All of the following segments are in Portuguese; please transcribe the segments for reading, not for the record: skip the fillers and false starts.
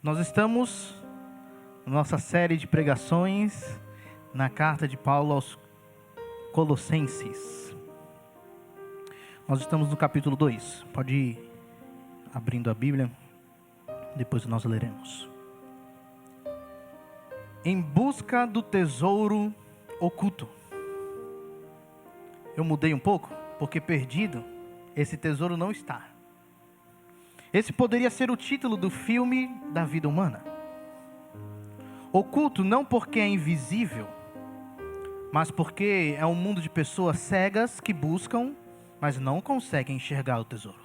Nós estamos na nossa série de pregações na carta de Paulo aos Colossenses. Nós estamos no capítulo 2. Pode ir abrindo a Bíblia, depois nós leremos. Em busca do tesouro oculto. Eu mudei um pouco, porque perdido, esse tesouro não está. Esse poderia ser o título do filme da vida humana. Oculto não porque é invisível, mas porque é um mundo de pessoas cegas que buscam, mas não conseguem enxergar o tesouro.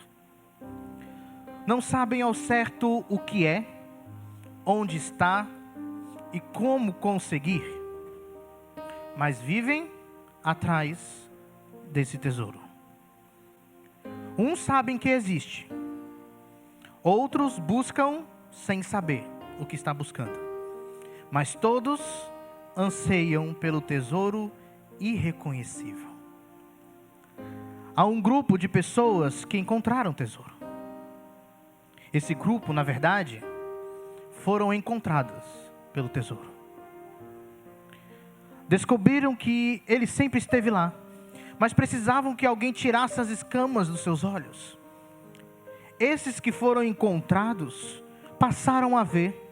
Não sabem ao certo o que é, onde está e como conseguir, mas vivem atrás desse tesouro. Uns sabem que existe, outros buscam sem saber o que está buscando, mas todos anseiam pelo tesouro irreconhecível. Há um grupo de pessoas que encontraram tesouro. Esse grupo, na verdade, foram encontradas pelo tesouro. Descobriram que ele sempre esteve lá, mas precisavam que alguém tirasse as escamas dos seus olhos. Esses que foram encontrados passaram a ver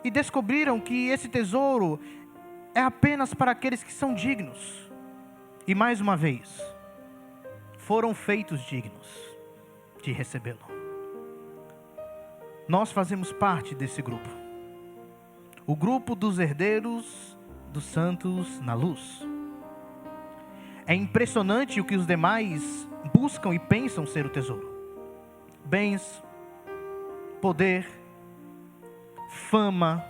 e descobriram que esse tesouro é apenas para aqueles que são dignos. E mais uma vez, foram feitos dignos de recebê-lo. Nós fazemos parte desse grupo. O grupo dos herdeiros dos santos na luz. É impressionante o que os demais buscam e pensam ser o tesouro. Bens, poder, fama,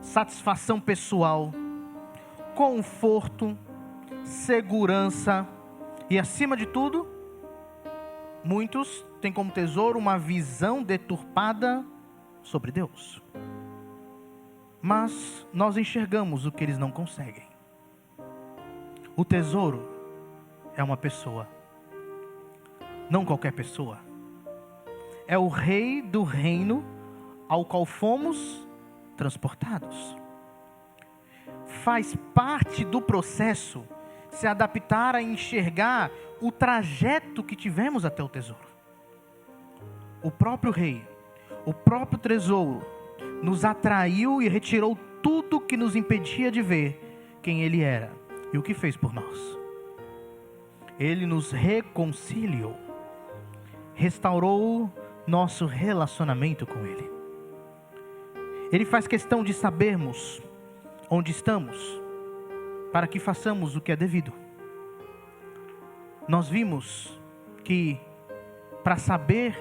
satisfação pessoal, conforto, segurança e, acima de tudo, muitos têm como tesouro uma visão deturpada sobre Deus. Mas nós enxergamos o que eles não conseguem. O tesouro é uma pessoa, não qualquer pessoa. É o rei do reino ao qual fomos transportados. Faz parte do processo se adaptar a enxergar o trajeto que tivemos até o tesouro. O próprio rei, o próprio tesouro, nos atraiu e retirou tudo que nos impedia de ver quem ele era e o que fez por nós. Ele nos reconciliou, restaurou nosso relacionamento com ele. Ele faz questão de sabermos onde estamos, para que façamos o que é devido. Nós vimos que para saber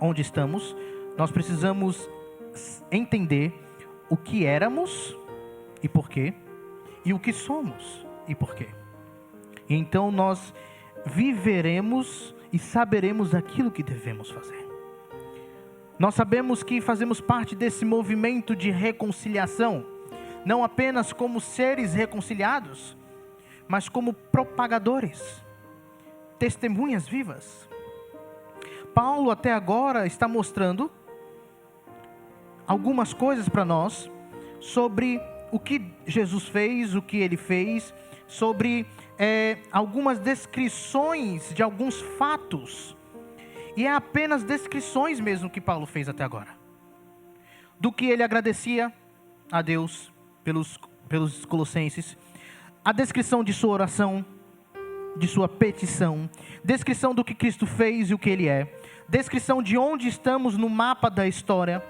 onde estamos, nós precisamos entender o que éramos e por quê, e o que somos e por quê. Então nós viveremos e saberemos aquilo que devemos fazer. Nós sabemos que fazemos parte desse movimento de reconciliação, não apenas como seres reconciliados, mas como propagadores, testemunhas vivas. Paulo até agora está mostrando algumas coisas para nós sobre o que Jesus fez, o que ele fez, sobre algumas descrições de alguns fatos. E é apenas descrições mesmo que Paulo fez até agora. Do que ele agradecia a Deus pelos colossenses. A descrição de sua oração, de sua petição. Descrição do que Cristo fez e o que ele é. Descrição de onde estamos no mapa da história.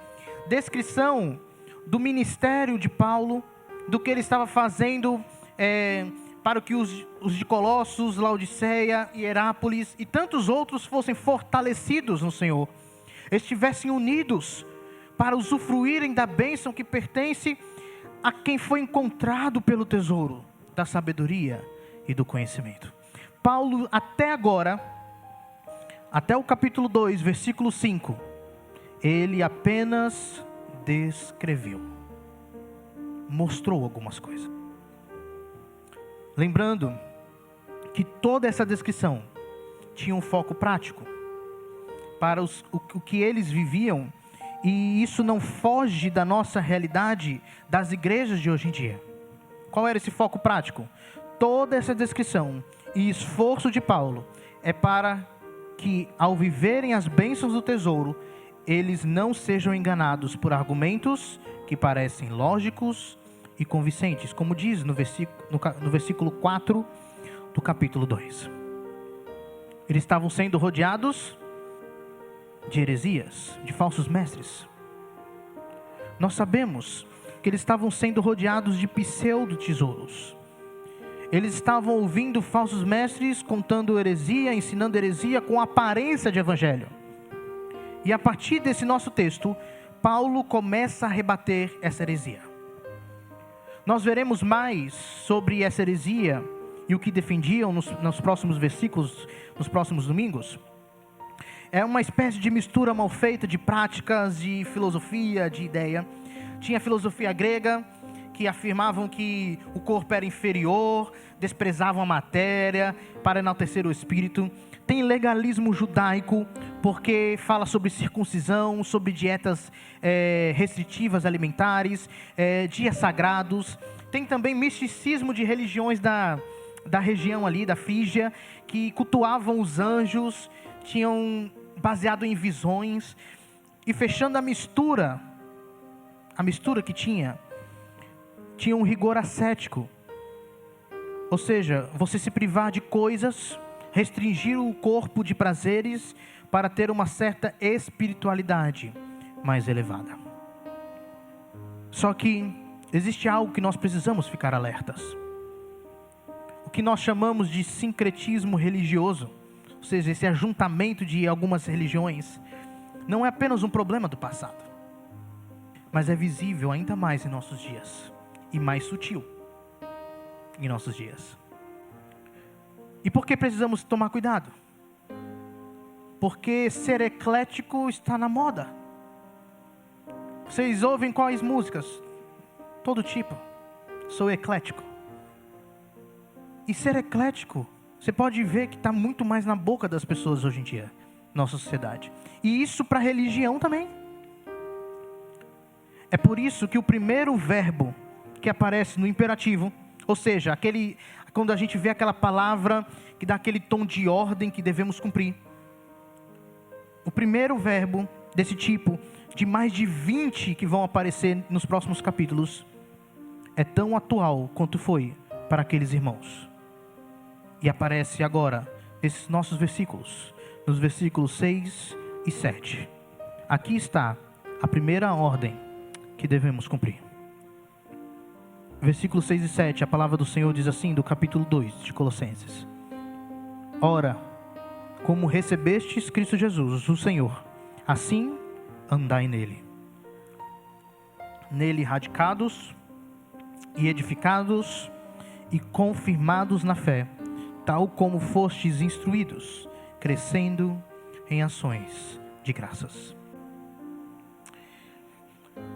Descrição do ministério de Paulo, do que ele estava fazendo para que os de Colossos, Laodiceia, Hierápolis e tantos outros fossem fortalecidos no Senhor, estivessem unidos para usufruírem da bênção que pertence a quem foi encontrado pelo tesouro da sabedoria e do conhecimento. Paulo, até agora, até o capítulo 2, versículo 5, ele apenas descreveu, mostrou algumas coisas. Lembrando que toda essa descrição tinha um foco prático para o que eles viviam E isso não foge da nossa realidade das igrejas de hoje em dia. Qual era esse foco prático? Toda essa descrição e esforço de Paulo é para que, ao viverem as bênçãos do tesouro, eles não sejam enganados por argumentos que parecem lógicos e convincentes, como diz no versículo 4 do capítulo 2. Eles estavam sendo rodeados de heresias, de falsos mestres. Nós sabemos que eles estavam sendo rodeados de pseudo-tesouros. Eles estavam ouvindo falsos mestres contando heresia, ensinando heresia com aparência de evangelho. E a partir desse nosso texto, Paulo começa a rebater essa heresia. Nós veremos mais sobre essa heresia e o que defendiam nos próximos versículos, nos próximos domingos. É uma espécie de mistura mal feita de práticas, de filosofia, de ideia. Tinha a filosofia grega, que afirmavam que o corpo era inferior, desprezavam a matéria para enaltecer o espírito. Tem legalismo judaico, porque fala sobre circuncisão, sobre dietas restritivas alimentares, dias sagrados. Tem também misticismo de religiões da região ali, da Frígia, que cultuavam os anjos, tinham baseado em visões. E fechando a mistura que tinha um rigor ascético. Ou seja, você se privar de coisas, restringir o corpo de prazeres para ter uma certa espiritualidade mais elevada. Só que existe algo que nós precisamos ficar alertas. O que nós chamamos de sincretismo religioso, ou seja, esse ajuntamento de algumas religiões, não é apenas um problema do passado, mas é visível ainda mais em nossos dias, e mais sutil em nossos dias. E por que precisamos tomar cuidado? Porque ser eclético está na moda. Vocês ouvem quais músicas? Todo tipo. Sou eclético. E ser eclético, você pode ver que está muito mais na boca das pessoas hoje em dia, nossa sociedade. E isso para a religião também. É por isso que o primeiro verbo que aparece no imperativo, ou seja, quando a gente vê aquela palavra que dá aquele tom de ordem que devemos cumprir, o primeiro verbo desse tipo, de mais de 20 que vão aparecer nos próximos capítulos, é tão atual quanto foi para aqueles irmãos. E aparece agora, nesses nossos versículos, nos versículos 6 e 7. Aqui está a primeira ordem que devemos cumprir. Versículos 6 e 7, a palavra do Senhor diz assim, do capítulo 2 de Colossenses: Ora, como recebestes Cristo Jesus, o Senhor, assim andai nele. Nele radicados e edificados e confirmados na fé, tal como fostes instruídos, crescendo em ações de graças.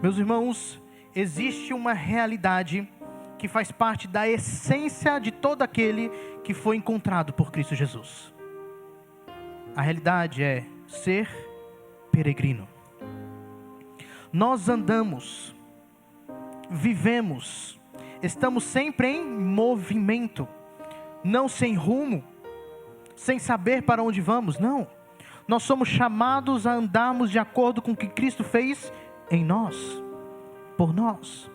Meus irmãos, existe uma realidade que faz parte da essência de todo aquele que foi encontrado por Cristo Jesus. A realidade é ser peregrino. Nós andamos, vivemos, estamos sempre em movimento, não sem rumo, sem saber para onde vamos, não. Nós somos chamados a andarmos de acordo com o que Cristo fez em nós, por nós.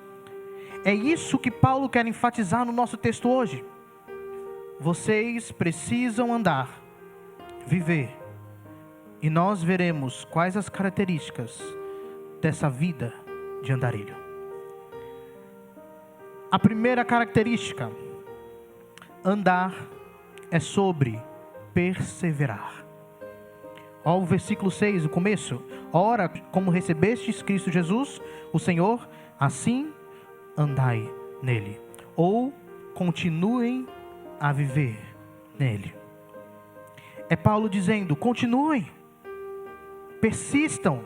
É isso que Paulo quer enfatizar no nosso texto hoje. Vocês precisam andar, viver, e nós veremos quais as características dessa vida de andarilho. A primeira característica, andar, é sobre perseverar. Olha o versículo 6, o começo. Ora, como recebestes Cristo Jesus, o Senhor, assim andai nele. Ou continuem a viver nele. É Paulo dizendo, continuem, persistam.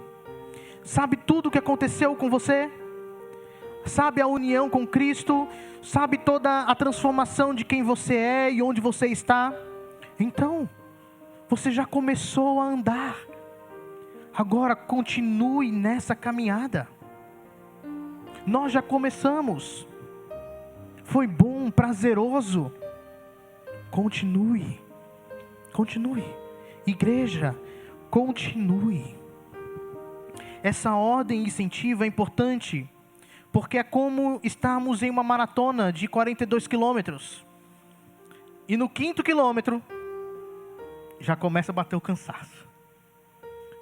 Sabe tudo o que aconteceu com você? Sabe a união com Cristo? Sabe toda a transformação de quem você é e onde você está? Então, você já começou a andar. Agora continue nessa caminhada. Nós já começamos. Foi bom, prazeroso. Continue. Continue. Igreja, continue. Essa ordem incentiva é importante, porque é como estarmos em uma maratona de 42 quilômetros. E no 5º quilômetro, já começa a bater o cansaço.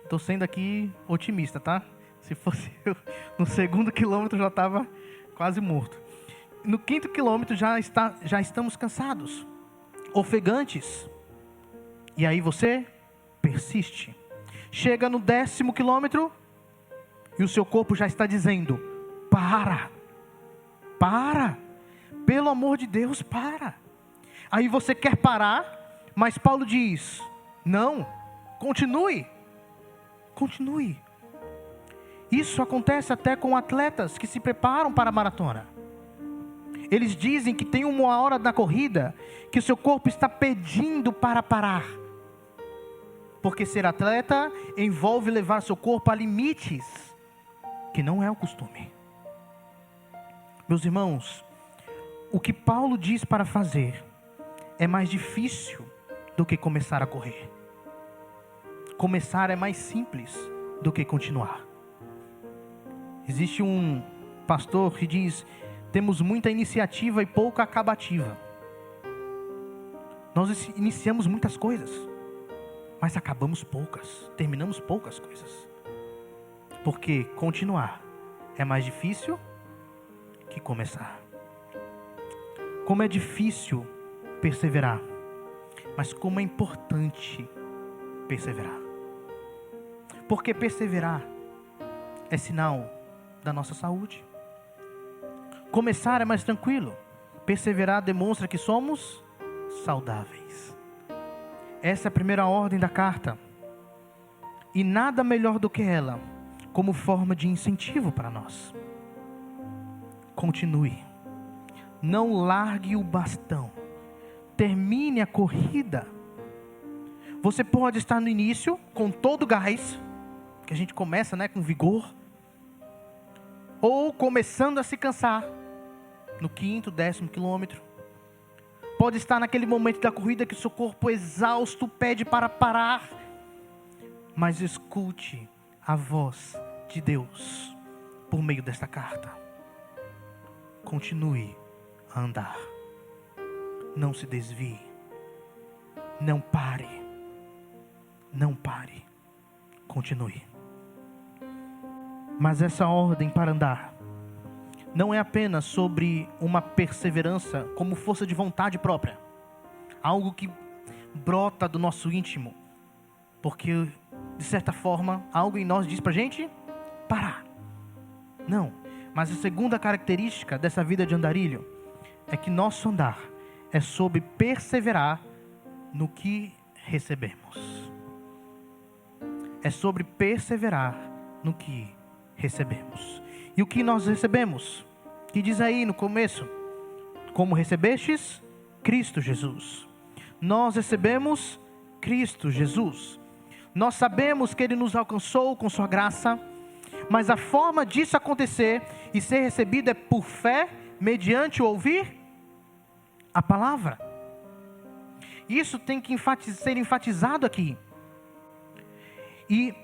Estou sendo aqui otimista, tá? Se fosse eu, no 2º quilômetro já estava quase morto. No 5º quilômetro já estamos cansados, ofegantes. E aí você persiste. Chega no 10º quilômetro e o seu corpo já está dizendo: para, pelo amor de Deus, para. Aí você quer parar, mas Paulo diz: não, continue. Isso acontece até com atletas que se preparam para a maratona. Eles dizem que tem uma hora na corrida que o seu corpo está pedindo para parar. Porque ser atleta envolve levar seu corpo a limites que não é o costume. Meus irmãos, o que Paulo diz para fazer é mais difícil do que começar a correr. Começar é mais simples do que continuar. Existe um pastor que diz: temos muita iniciativa e pouca acabativa. Nós iniciamos muitas coisas, mas acabamos poucas, terminamos poucas coisas. Porque continuar é mais difícil que começar. Como é difícil perseverar, mas como é importante perseverar. Porque perseverar é sinal da nossa saúde. Começar é mais tranquilo. Perseverar demonstra que somos saudáveis. Essa é a primeira ordem da carta. E nada melhor do que ela como forma de incentivo para nós. Continue. Não largue o bastão. Termine a corrida. Você pode estar no início com todo o gás, que a gente começa, com vigor, ou começando a se cansar no 5º, 10º quilômetro. Pode estar naquele momento da corrida que o seu corpo exausto pede para parar, mas escute a voz de Deus por meio desta carta. Continue a andar. Não se desvie. Não pare. Não pare. Continue. Mas essa ordem para andar não é apenas sobre uma perseverança como força de vontade própria. Algo que brota do nosso íntimo. Porque, de certa forma, algo em nós diz pra gente parar. Não. Mas a segunda característica dessa vida de andarilho é que nosso andar é sobre perseverar no que recebemos. É sobre perseverar no que recebemos. E o que nós recebemos? Que diz aí no começo: como recebestes Cristo Jesus. Nós recebemos Cristo Jesus. Nós sabemos que Ele nos alcançou com sua graça, mas a forma disso acontecer e ser recebido é por fé, mediante o ouvir a palavra. Isso tem que ser enfatizado aqui. E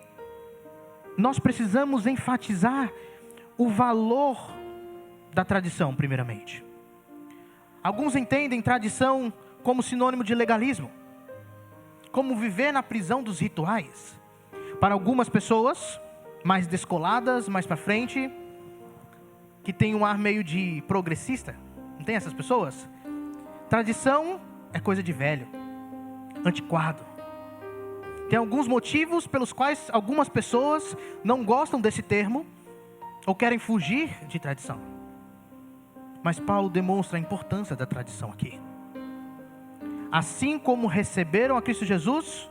nós precisamos enfatizar o valor da tradição, primeiramente. Alguns entendem tradição como sinônimo de legalismo, como viver na prisão dos rituais. Para algumas pessoas mais descoladas, mais para frente, que tem um ar meio de progressista, não tem essas pessoas? Tradição é coisa de velho, antiquado. Tem alguns motivos pelos quais algumas pessoas não gostam desse termo ou querem fugir de tradição. Mas Paulo demonstra a importância da tradição aqui. Assim como receberam a Cristo Jesus,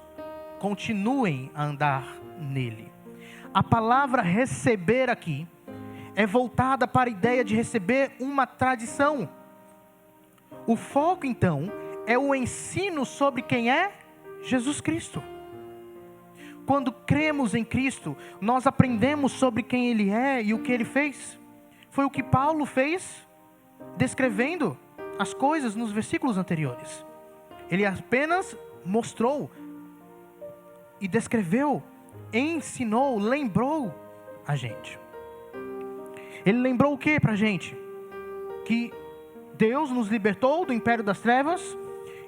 continuem a andar nele. A palavra receber aqui é voltada para a ideia de receber uma tradição. O foco então é o ensino sobre quem é Jesus Cristo. quando cremos em Cristo, nós aprendemos sobre quem Ele é e o que Ele fez. Foi o que Paulo fez, descrevendo as coisas nos versículos anteriores. Ele apenas mostrou e descreveu, ensinou, lembrou a gente. Ele lembrou o que para a gente? Que Deus nos libertou do império das trevas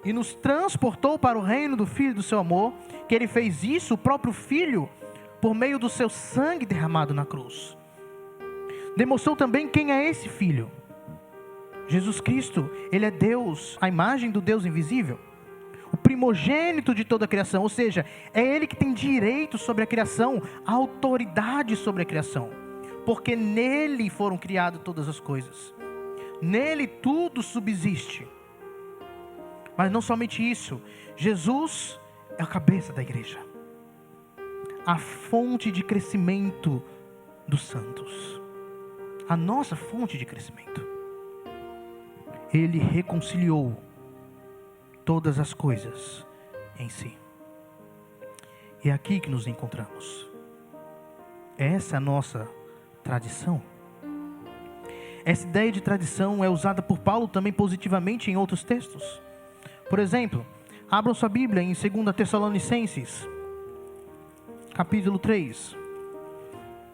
e nos transportou para o reino do Filho do seu amor, que Ele fez isso, o próprio Filho, por meio do seu sangue derramado na cruz. Demonstrou também quem é esse Filho. Jesus Cristo, Ele é Deus, a imagem do Deus invisível, o primogênito de toda a criação, ou seja, é Ele que tem direito sobre a criação, a autoridade sobre a criação, porque nele foram criadas todas as coisas, nele tudo subsiste. Mas não somente isso, Jesus é a cabeça da igreja, a fonte de crescimento dos santos, a nossa fonte de crescimento. Ele reconciliou todas as coisas em si. E é aqui que nos encontramos. Essa é a nossa tradição. Essa ideia de tradição é usada por Paulo também positivamente em outros textos. Por exemplo, abram sua Bíblia em 2 Tessalonicenses, capítulo 3,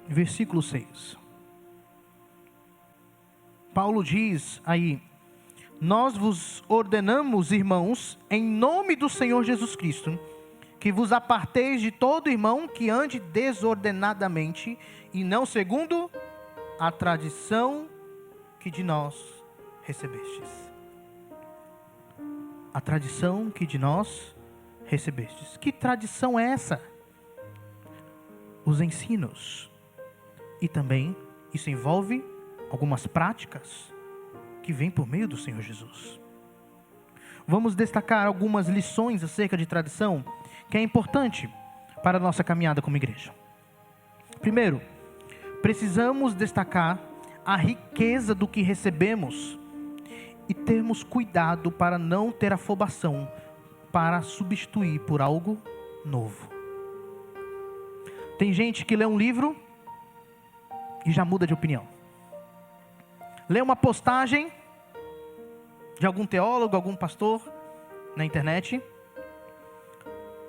versículo 6. Paulo diz aí: nós vos ordenamos, irmãos, em nome do Senhor Jesus Cristo, que vos aparteis de todo irmão que ande desordenadamente e não segundo a tradição que de nós recebestes. A tradição que de nós recebestes. Que tradição é essa? Os ensinos. E também isso envolve algumas práticas que vêm por meio do Senhor Jesus. Vamos destacar algumas lições acerca de tradição que é importante para a nossa caminhada como igreja. Primeiro, precisamos destacar a riqueza do que recebemos e termos cuidado para não ter afobação para substituir por algo novo. Tem gente que lê um livro e já muda de opinião. Lê uma postagem de algum teólogo, algum pastor na internet,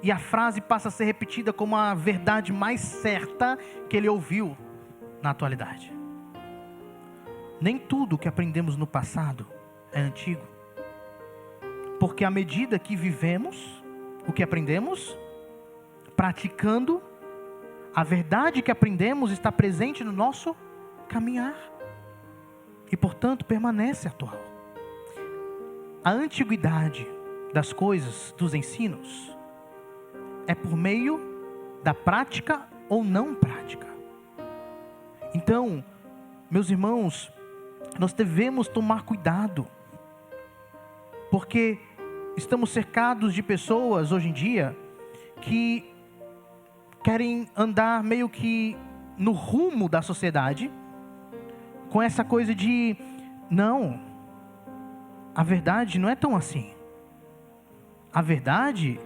e a frase passa a ser repetida como a verdade mais certa que ele ouviu na atualidade. Nem tudo que aprendemos no passado é antigo, porque à medida que vivemos o que aprendemos, praticando, a verdade que aprendemos está presente no nosso caminhar e, portanto, permanece atual. A antiguidade das coisas, dos ensinos, é por meio da prática ou não prática. Então, meus irmãos, nós devemos tomar cuidado, porque estamos cercados de pessoas hoje em dia que querem andar meio que no rumo da sociedade, com essa coisa de, não, a verdade não é tão assim. A verdade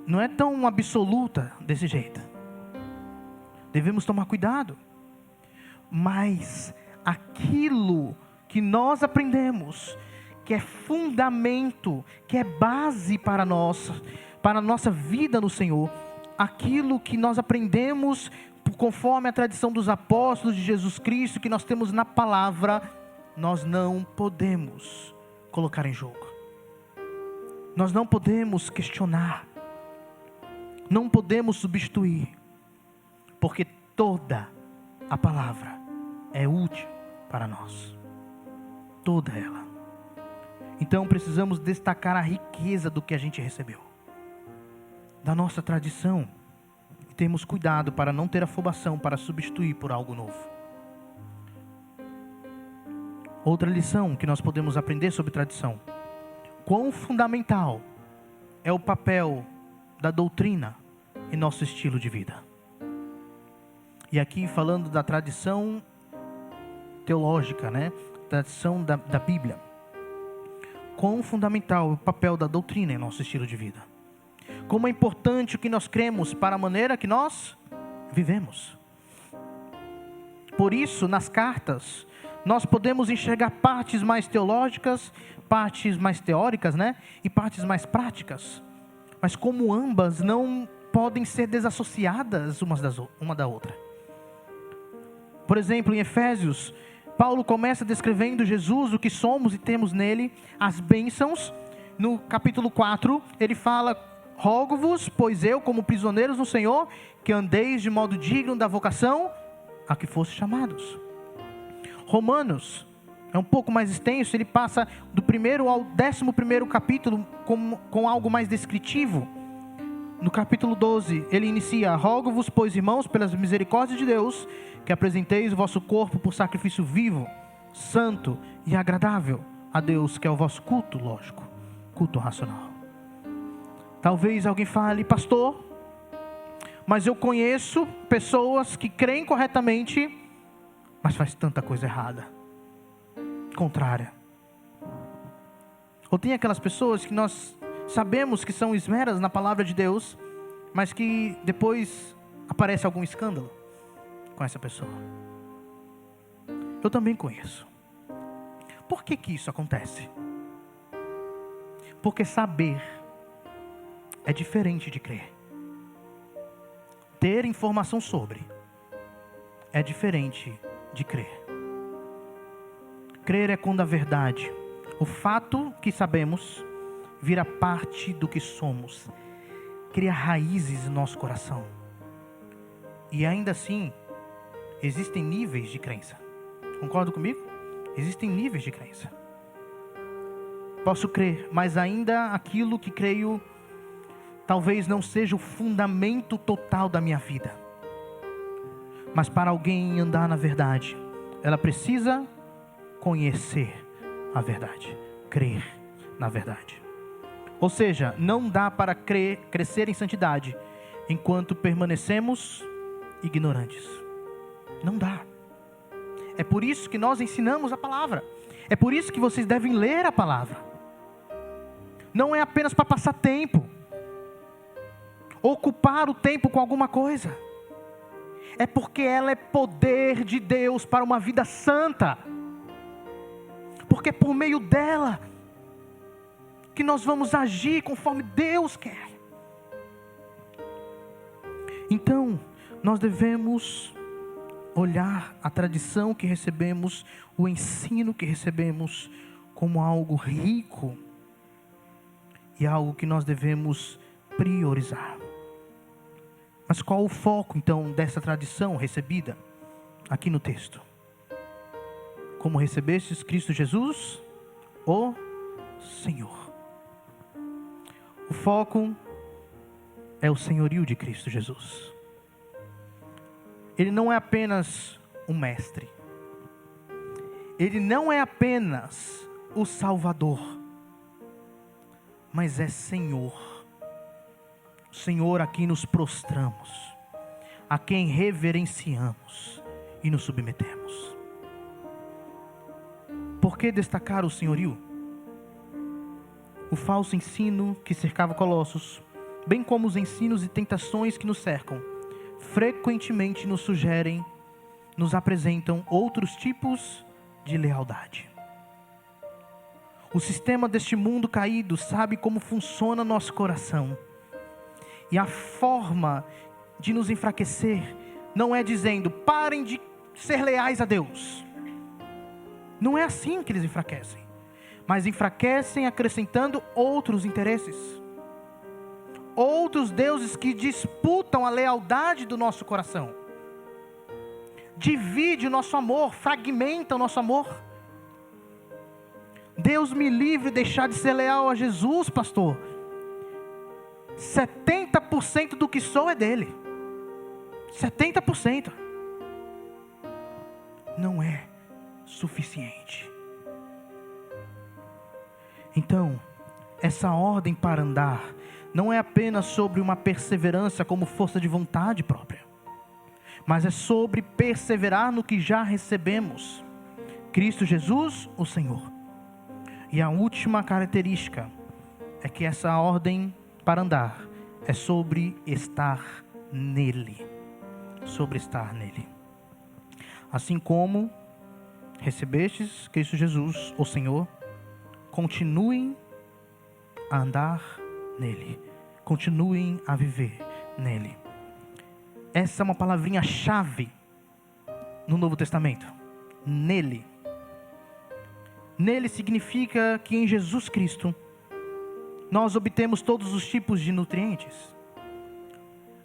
não é tão absoluta desse jeito. Devemos tomar cuidado. Mas aquilo que nós aprendemos, que é fundamento, que é base para a nossa vida no Senhor, aquilo que nós aprendemos conforme a tradição dos apóstolos de Jesus Cristo, que nós temos na palavra, nós não podemos colocar em jogo. Nós não podemos questionar. Não podemos substituir. Porque toda a palavra é útil para nós. Toda ela. Então precisamos destacar a riqueza do que a gente recebeu, da nossa tradição, e termos cuidado para não ter afobação para substituir por algo novo. Outra lição que nós podemos aprender sobre tradição: quão fundamental é o papel da doutrina em nosso estilo de vida. E aqui falando da tradição teológica, tradição da Bíblia. Quão fundamental é o papel da doutrina em nosso estilo de vida. como é importante o que nós cremos para a maneira que nós vivemos. Por isso, nas cartas, nós podemos enxergar partes mais teológicas, partes mais teóricas, e partes mais práticas. Mas como ambas não podem ser desassociadas uma da outra. Por exemplo, em Efésios, Paulo começa descrevendo Jesus, o que somos e temos nele, as bênçãos. No capítulo 4, ele fala: rogo-vos, pois eu, como prisioneiros no Senhor, que andeis de modo digno da vocação a que fosse chamados. Romanos é um pouco mais extenso, ele passa do 1º ao 11º capítulo com algo mais descritivo. No capítulo 12, ele inicia: rogo-vos, pois irmãos, pelas misericórdias de Deus, que apresenteis o vosso corpo por sacrifício vivo, santo e agradável a Deus, que é o vosso culto, lógico, culto racional. Talvez alguém fale: pastor, mas eu conheço pessoas que creem corretamente, mas faz tanta coisa errada, contrária. Ou tem aquelas pessoas que nós sabemos que são esmeras na palavra de Deus, mas que depois aparece algum escândalo com essa pessoa. Eu também conheço. Por que isso acontece? Porque saber é diferente de crer. Ter informação sobre é diferente de crer. Crer é quando a verdade, o fato que sabemos, vira parte do que somos, cria raízes no nosso coração. E ainda assim, existem níveis de crença. Concorda comigo? Existem níveis de crença. Posso crer, mas ainda aquilo que creio talvez não seja o fundamento total da minha vida. Mas para alguém andar na verdade, ela precisa conhecer a verdade, crer na verdade. Ou seja, não dá para crescer em santidade enquanto permanecemos ignorantes. Não dá. É por isso que nós ensinamos a palavra. É por isso que vocês devem ler a palavra. Não é apenas para passar tempo, ocupar o tempo com alguma coisa. É porque ela é poder de Deus para uma vida santa. Porque é por meio dela que nós vamos agir conforme Deus quer. Então, nós devemos olhar a tradição que recebemos, o ensino que recebemos, como algo rico e algo que nós devemos priorizar. Mas qual o foco então dessa tradição recebida aqui no texto? Como recebestes Cristo Jesus, o Senhor. O foco é o senhorio de Cristo Jesus. Ele não é apenas um mestre. Ele não é apenas o Salvador. Mas é Senhor. Senhor a quem nos prostramos, a quem reverenciamos e nos submetemos. Por que destacar o senhorio? O falso ensino que cercava Colossos, bem como os ensinos e tentações que nos cercam, frequentemente nos sugerem, nos apresentam outros tipos de lealdade. O sistema deste mundo caído sabe como funciona nosso coração. E a forma de nos enfraquecer não é dizendo: parem de ser leais a Deus. Não é assim que eles enfraquecem. Mas enfraquecem acrescentando outros interesses. Outros deuses que disputam a lealdade do nosso coração. Divide o nosso amor, fragmenta o nosso amor. Deus me livre de deixar de ser leal a Jesus, pastor. 70% do que sou é dele. 70%. Não é suficiente. Então, essa ordem para andar não é apenas sobre uma perseverança como força de vontade própria, mas é sobre perseverar no que já recebemos. Cristo Jesus, o Senhor. E a última característica é que essa ordem para andar é sobre estar nele. Sobre estar nele. Assim como recebestes Cristo Jesus, o Senhor, continuem a andar nele. Continuem a viver nele. Essa é uma palavrinha-chave no Novo Testamento. Nele. Nele significa que em Jesus Cristo nós obtemos todos os tipos de nutrientes.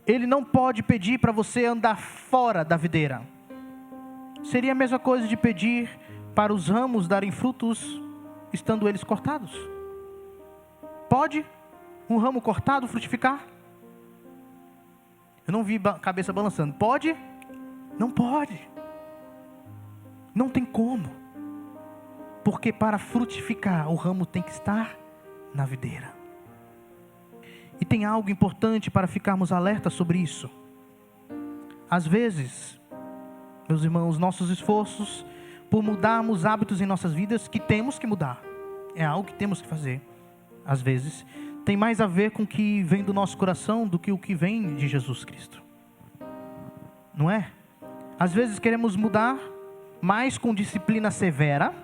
Ele não pode pedir para você andar fora da videira. Seria a mesma coisa de pedir para os ramos darem frutos estando eles cortados. Pode um ramo cortado frutificar? Eu não vi a cabeça balançando. Pode? Não pode. Não tem como. Porque para frutificar, o ramo tem que estar na videira. E tem algo importante para ficarmos alertas sobre isso. Às vezes, meus irmãos, nossos esforços por mudarmos hábitos em nossas vidas, que temos que mudar, é algo que temos que fazer, às vezes, tem mais a ver com o que vem do nosso coração do que o que vem de Jesus Cristo. Não é? Às vezes queremos mudar, mais com disciplina severa,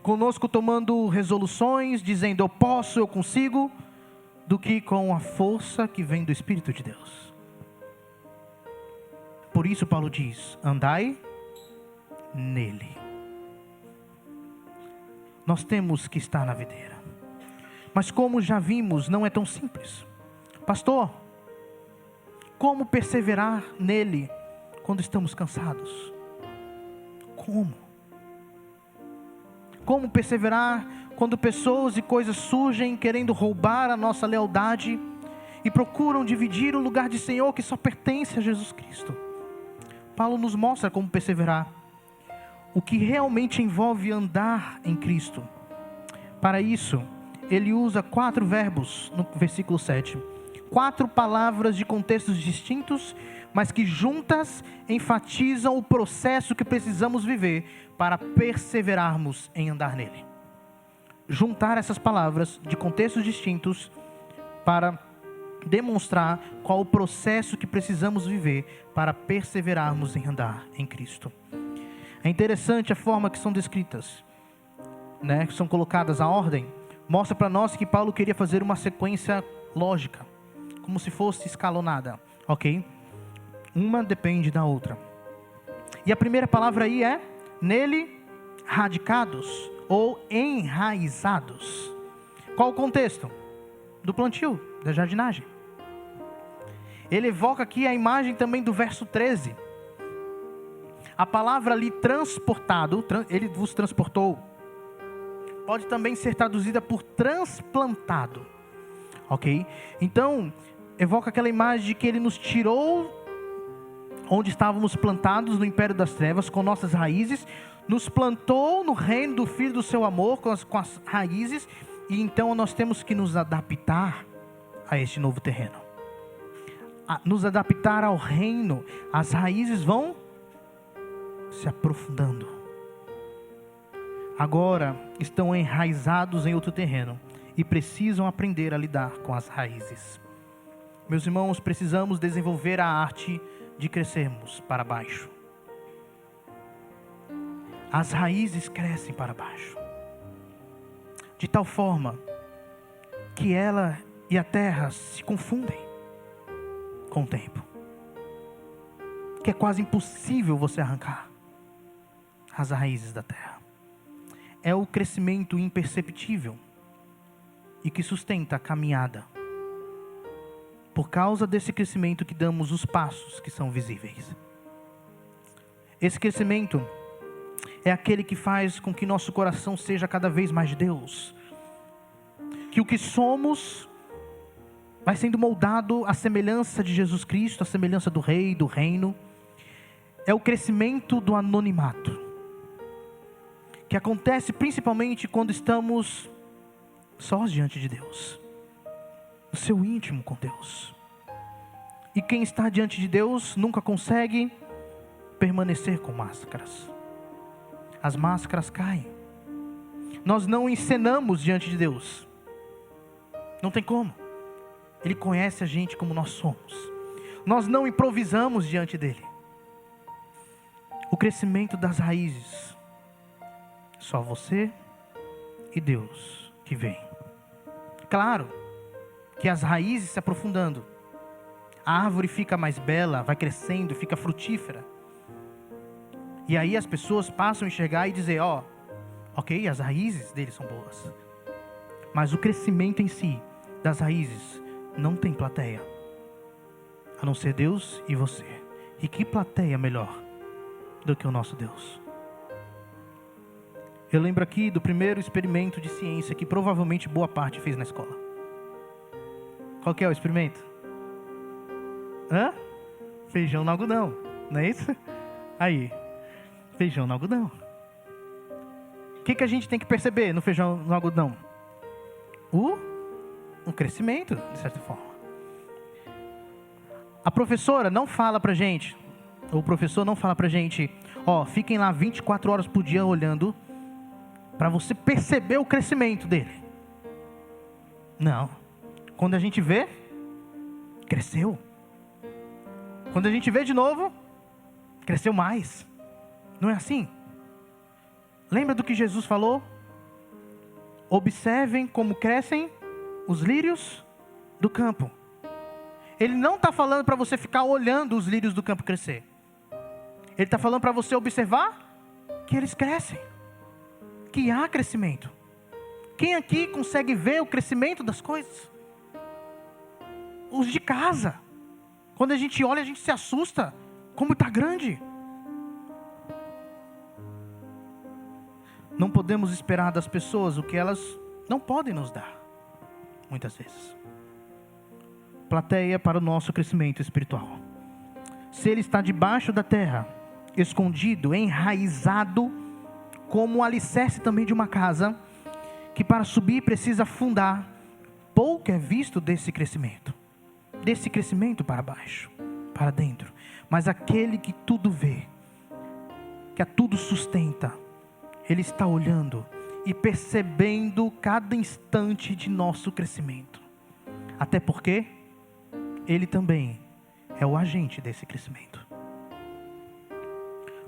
conosco tomando resoluções, dizendo eu posso, eu consigo, do que com a força que vem do Espírito de Deus. Por isso Paulo diz, andai nele. Nós temos que estar na videira. Mas como já vimos, não é tão simples. Pastor, como perseverar nele quando estamos cansados? Como? Como perseverar quando pessoas e coisas surgem querendo roubar a nossa lealdade e procuram dividir o lugar de Senhor que só pertence a Jesus Cristo? Paulo nos mostra como perseverar. O que realmente envolve andar em Cristo. Para isso, ele usa 4 verbos no versículo 7. 4 palavras de contextos distintos, mas que juntas enfatizam o processo que precisamos viver para perseverarmos em andar nele. Juntar essas palavras de contextos distintos para demonstrar qual o processo que precisamos viver para perseverarmos em andar em Cristo. É interessante a forma que são descritas, que são colocadas a ordem, mostra para nós que Paulo queria fazer uma sequência lógica, como se fosse escalonada, ok? Uma depende da outra. E a primeira palavra aí é, nele, radicados ou enraizados. Qual o contexto? Do plantio, da jardinagem. Ele evoca aqui a imagem também do verso 13. A palavra ali transportado, ele vos transportou, pode também ser traduzida por transplantado, ok? Então, evoca aquela imagem de que ele nos tirou onde estávamos plantados no império das trevas, com nossas raízes, nos plantou no reino do Filho do seu amor, com as raízes, e então nós temos que nos adaptar a este novo terreno. Nos adaptar ao reino, as raízes vão se aprofundando. Agora estão enraizados em outro terreno e precisam aprender a lidar com as raízes. Meus irmãos, precisamos desenvolver a arte de crescermos para baixo. As raízes crescem para baixo, de tal forma que ela e a terra se confundem com o tempo, que é quase impossível você arrancar as raízes da terra. É o crescimento imperceptível e que sustenta a caminhada. Por causa desse crescimento que damos os passos que são visíveis. Esse crescimento é aquele que faz com que nosso coração seja cada vez mais de Deus. Que o que somos vai sendo moldado à semelhança de Jesus Cristo, à semelhança do Rei, do Reino. É o crescimento do anonimato, que acontece principalmente quando estamos sós diante de Deus, no seu íntimo com Deus. E quem está diante de Deus nunca consegue permanecer com máscaras. As máscaras caem. Nós não encenamos diante de Deus. Não tem como. Ele conhece a gente como nós somos. Nós não improvisamos diante dele. O crescimento das raízes, só você e Deus que vem. Claro que as raízes se aprofundando, a árvore fica mais bela, vai crescendo, fica frutífera. E aí as pessoas passam a enxergar e dizer, ok, as raízes dele são boas. Mas o crescimento em si, das raízes, não tem plateia. A não ser Deus e você. E que plateia melhor do que o nosso Deus? Eu lembro aqui do primeiro experimento de ciência que provavelmente boa parte fez na escola. Qual que é o experimento? Feijão no algodão, não é isso? Aí, feijão no algodão. O que a gente tem que perceber no feijão no algodão? O crescimento, de certa forma. A professora não fala pra gente, ou o professor não fala pra gente, fiquem lá 24 horas por dia olhando, para você perceber o crescimento dele. Não. Quando a gente vê, cresceu. Quando a gente vê de novo, cresceu mais. Não é assim? Lembra do que Jesus falou? Observem como crescem os lírios do campo. Ele não está falando para você ficar olhando os lírios do campo crescer. Ele está falando para você observar que eles crescem. Que há crescimento. Quem aqui consegue ver o crescimento das coisas? Os de casa. Quando a gente olha, a gente se assusta. Como está grande. Não podemos esperar das pessoas o que elas não podem nos dar. Muitas vezes. Plateia para o nosso crescimento espiritual. Se ele está debaixo da terra, escondido, enraizado, como o alicerce também de uma casa, que para subir precisa afundar, pouco é visto desse crescimento para baixo, para dentro. Mas aquele que tudo vê, que a tudo sustenta, ele está olhando e percebendo cada instante de nosso crescimento. Até porque ele também é o agente desse crescimento.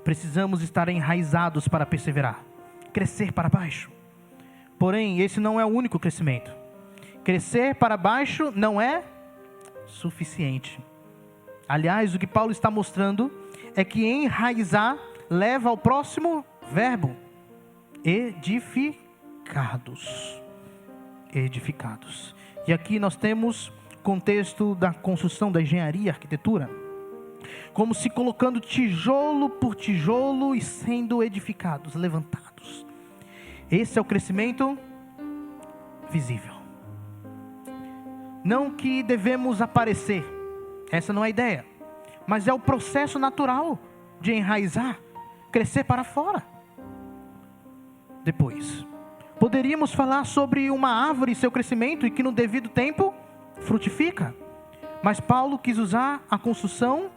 Precisamos estar enraizados para perseverar, crescer para baixo. Porém, esse não é o único crescimento. Crescer para baixo não é suficiente. Aliás, o que Paulo está mostrando é que enraizar leva ao próximo verbo: edificados. Edificados. E aqui nós temos contexto da construção, da engenharia, arquitetura, como se colocando tijolo por tijolo e sendo edificados, levantados. Esse é o crescimento visível. Não que devemos aparecer, essa não é a ideia, mas é o processo natural de enraizar, crescer para fora. Depois, poderíamos falar sobre uma árvore e seu crescimento e que no devido tempo frutifica. Mas Paulo quis usar a construção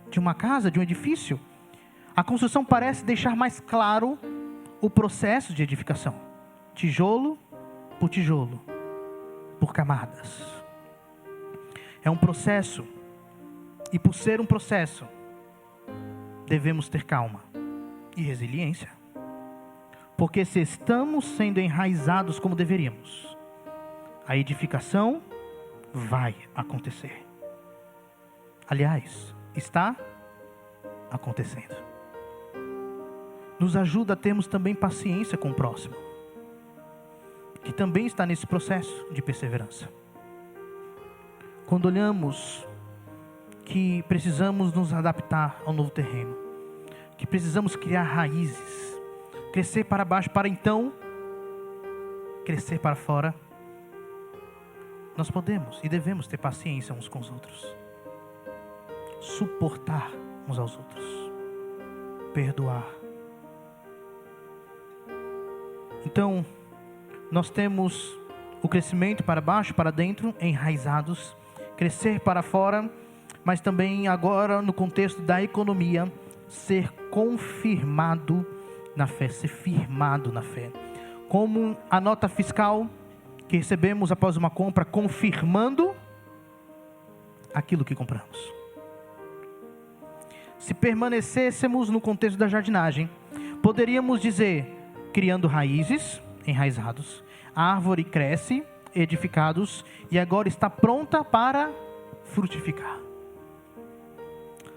de uma casa, de um edifício. A construção parece deixar mais claro o processo de edificação. Tijolo por tijolo, por camadas. É um processo. E por ser um processo, devemos ter calma e resiliência. Porque se estamos sendo enraizados como deveríamos, a edificação vai acontecer. Aliás, está acontecendo. Nos ajuda a termos também paciência com o próximo, que também está nesse processo de perseverança. Quando olhamos que precisamos nos adaptar ao novo terreno, que precisamos criar raízes, crescer para baixo para então crescer para fora, nós podemos e devemos ter paciência uns com os outros, suportar uns aos outros, perdoar. Então, nós temos o crescimento para baixo, para dentro, enraizados, crescer para fora, mas também agora no contexto da economia, ser confirmado na fé, ser firmado na fé. Como a nota fiscal que recebemos após uma compra, confirmando aquilo que compramos. Se permanecêssemos no contexto da jardinagem, poderíamos dizer, criando raízes, enraizados, a árvore cresce, edificados, e agora está pronta para frutificar.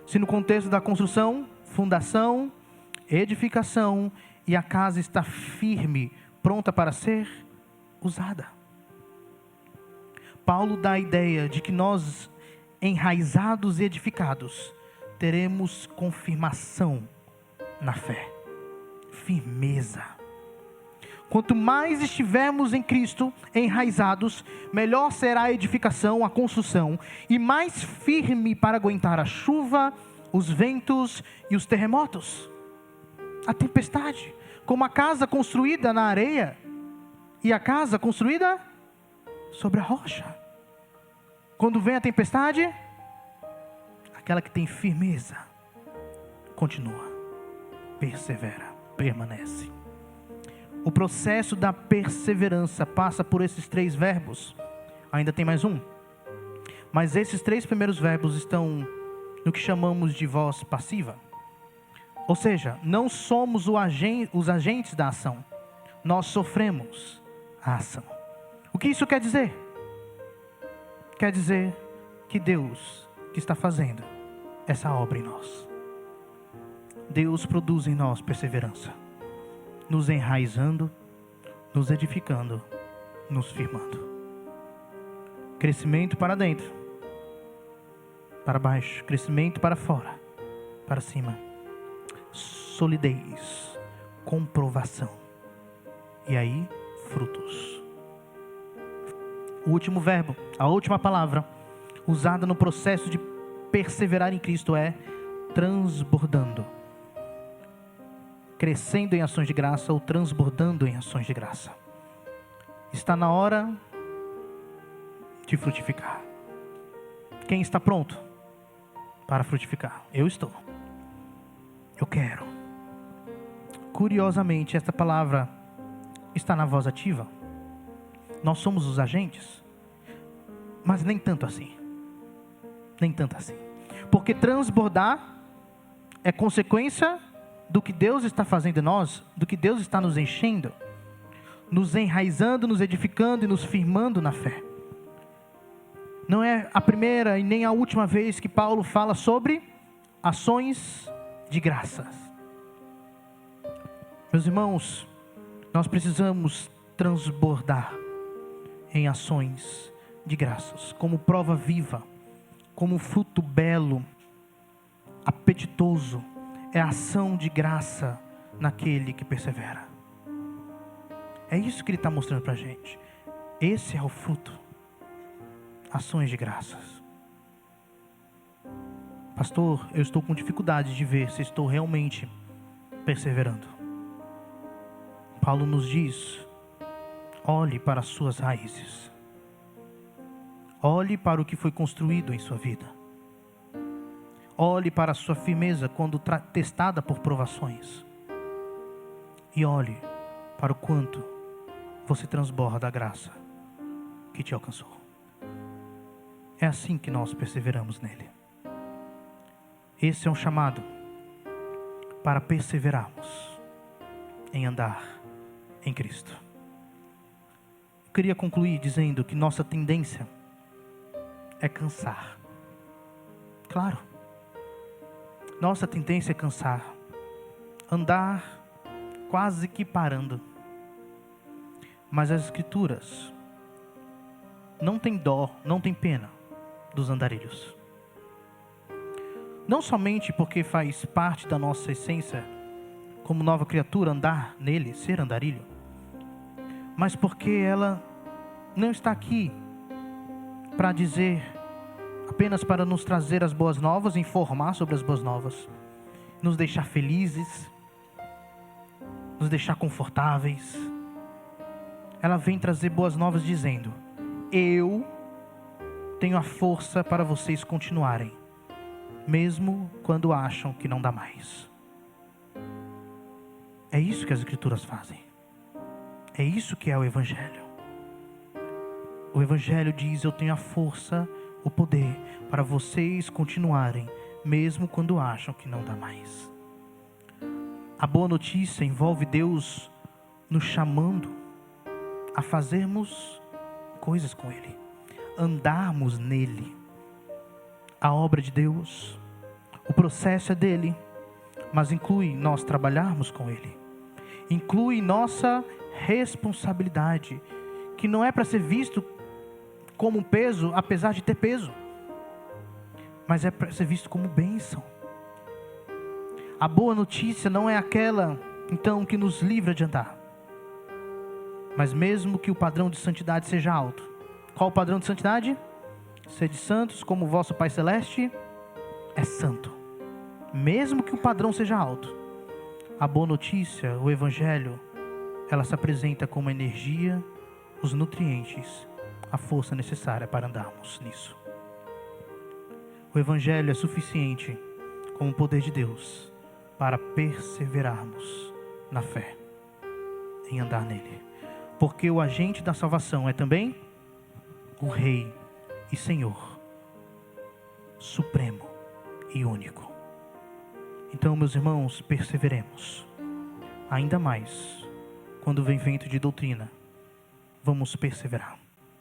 Se no contexto da construção, fundação, edificação, e a casa está firme, pronta para ser usada. Paulo dá a ideia de que nós, enraizados e edificados, teremos confirmação na fé, firmeza. Quanto mais estivermos em Cristo, enraizados, melhor será a edificação, a construção, e mais firme para aguentar a chuva, os ventos e os terremotos, a tempestade, como a casa construída na areia e a casa construída sobre a rocha. Quando vem a tempestade, aquela que tem firmeza continua, persevera, permanece. O processo da perseverança passa por esses 3 verbos. Ainda tem mais um. Mas esses 3 primeiros verbos estão no que chamamos de voz passiva. Ou seja, não somos os agentes da ação. Nós sofremos a ação. O que isso quer dizer? Quer dizer que Deus que está fazendo essa obra em nós. Deus produz em nós perseverança, nos enraizando, nos edificando, nos firmando. Crescimento para dentro, para baixo, crescimento para fora, para cima. Solidez, comprovação. E aí, frutos. O último verbo, a última palavra, usada no processo de perseverar em Cristo é transbordando. Crescendo em ações de graça ou transbordando em ações de graça. Está na hora de frutificar. Quem está pronto para frutificar? Eu estou. Eu quero. Curiosamente, esta palavra está na voz ativa. Nós somos os agentes, mas nem tanto assim. Nem tanto assim. Porque transbordar é consequência do que Deus está fazendo em nós, do que Deus está nos enchendo, nos enraizando, nos edificando e nos firmando na fé. Não é a primeira e nem a última vez que Paulo fala sobre ações de graças. Meus irmãos, nós precisamos transbordar em ações de graças, como prova viva, como fruto belo, apetitoso, é a ação de graça naquele que persevera. É isso que ele está mostrando para a gente. Esse é o fruto. Ações de graças. Pastor, eu estou com dificuldade de ver se estou realmente perseverando. Paulo nos diz, olhe para as suas raízes. Olhe para o que foi construído em sua vida. Olhe para a sua firmeza quando testada por provações. E olhe para o quanto você transborda a graça que te alcançou. É assim que nós perseveramos nele. Esse é um chamado para perseverarmos em andar em Cristo. Eu queria concluir dizendo que nossa tendência é cansar. Claro. Nossa tendência é cansar, andar quase que parando. Mas as Escrituras não têm dó, não têm pena dos andarilhos. Não somente porque faz parte da nossa essência, como nova criatura, andar nele, ser andarilho, mas porque ela não está aqui para dizer, apenas para nos trazer as boas novas, informar sobre as boas novas, nos deixar felizes, nos deixar confortáveis. Ela vem trazer boas novas dizendo, eu tenho a força para vocês continuarem, mesmo quando acham que não dá mais. É isso que as Escrituras fazem. É isso que é o Evangelho. O Evangelho diz, eu tenho a força o poder para vocês continuarem, mesmo quando acham que não dá mais. A boa notícia envolve Deus nos chamando a fazermos coisas com Ele, andarmos nele. A obra de Deus, o processo é dele, mas inclui nós trabalharmos com Ele. Inclui nossa responsabilidade, que não é para ser visto como um peso, apesar de ter peso, mas é para ser visto como bênção. A boa notícia não é aquela, então, que nos livra de andar. Mas mesmo que o padrão de santidade seja alto. Qual o padrão de santidade? Sede santos como o vosso Pai Celeste é santo. Mesmo que o padrão seja alto, a boa notícia, o Evangelho, ela se apresenta como energia, os nutrientes, a força necessária para andarmos nisso. O Evangelho é suficiente como o poder de Deus para perseverarmos na fé, em andar nele. Porque o agente da salvação é também o Rei e Senhor, supremo e único. Então, meus irmãos, perseveremos. Ainda mais, quando vem vento de doutrina, vamos perseverar.